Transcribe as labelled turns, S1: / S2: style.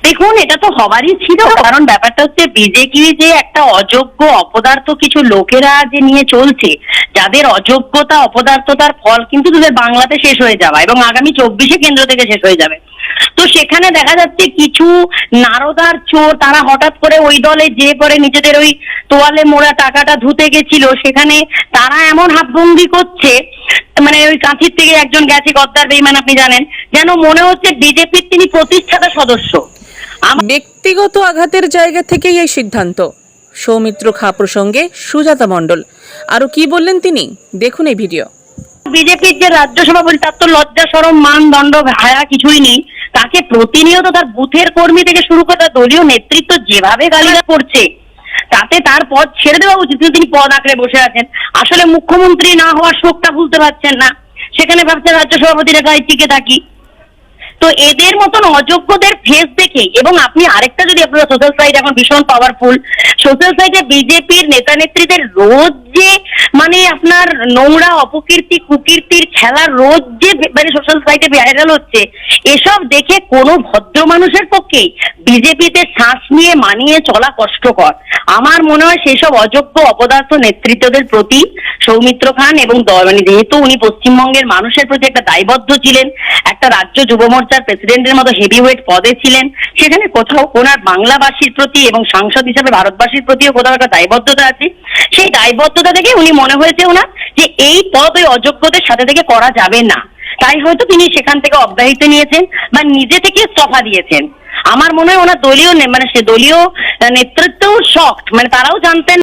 S1: দেখুন, এটা তো হবারই ছিল, কারণ ব্যাপারটা হচ্ছে বিজেপি যে একটা অযোগ্য অপদার্থ কিছু লোকেরা যে নিয়ে চলছে, যাদের অযোগ্যতা অপদার্থতার ফল কিন্তু তোদের বাংলাতে শেষ হয়ে যাওয়া এবং আগামী 24-এ কেন্দ্র থেকে শেষ হয়ে যাবে। তো সেখানে দেখা যাচ্ছে কিছু নারদার চোর তারা হঠাৎ করে ওই দলে যে করে নিজেদের ওই তোয়ালে মোড়া টাকাটা ধুতে গেছিল, সেখানে তারা এমন হাতভঙ্গি করছে, মানে ওই কাঁথির থেকে একজন গেছে গদ্দার বেইমান, আপনি জানেন, যেন মনে হচ্ছে বিজেপির তিনি প্রতিষ্ঠাতা সদস্য।
S2: ব্যক্তিগত আঘাতের জায়গা থেকেই এই সিদ্ধান্ত। সৌমিত্র খাঁ প্রসঙ্গে সুজাতা মণ্ডল আরো কি বললেন তিনি, দেখুন এই ভিডিও।
S1: বিজেপির যে রাজ্য সভাপতি, তার তো লজ্জা শরম মান দণ্ড হায়া কিছুই নেই। তাকে প্রতিনিয়ত তার বুথের কর্মী থেকে শুরু করে তার দলীয় নেতৃত্ব যেভাবে গালিগালাজ করছে, তাতে তার পদ ছেড়ে দেওয়া উচিত। তিনি পদ আঁকড়ে বসে আছেন, আসলে মুখ্যমন্ত্রী না হওয়ার শোকটা ভুলতে পারছেন না, সেখানে ভাবছেন রাজ্য সভাপতিরা গায়ে টিকে থাকি। তো এদের মতন অযোগ্যদের ফেস দেখে, এবং আপনি আরেকটা যদি আপনারা সোশ্যাল সাইট এখন ভীষণ পাওয়ারফুল, সোশ্যাল সাইটে বিজেপির নেতা নেত্রীদের রোজ যে মানে আপনার নোংরা অপকীর্তি কুকীর্তির খেলা রোজ যে মানে সোশ্যাল সাইটে ভাইরাল হচ্ছে, এসব দেখে কোনো ভদ্র মানুষের পক্ষেই বিজেপিতে শ্বাস নিয়ে মানিয়ে চলা কষ্টকর। আমার মনে হয় সেসব অযোগ্য অপদার্থ নেতৃত্বদের প্রতি সৌমিত্র খান এবং মানে যেহেতু উনি পশ্চিমবঙ্গের মানুষের প্রতি একটা দায়বদ্ধ ছিলেন, একটা রাজ্য যুব মোর্চার প্রেসিডেন্টের মতো হেভিওয়েট পদে ছিলেন, সেখানে কোথাও ওনার বাংলাবাসীর প্রতি এবং সাংসদ হিসেবে ভারতবাসীর প্রতিও কোথাও একটা দায়বদ্ধতা আছে। সেই দায়বদ্ধতা থেকে উনি মনে হয়েছে ওনার যে এই পদ ওই অযোগ্যদের সাথে থেকে করা যাবে না, তাই হয়তো তিনি সেখান থেকে অব্যাহতি নিয়েছেন বা নিজে থেকে ইস্তফা দিয়েছেন। আমার মনে হয় ওনার দলীয় মানে সে দলীয় নেতৃত্বও শক্ট, মানে তারাও জানতেন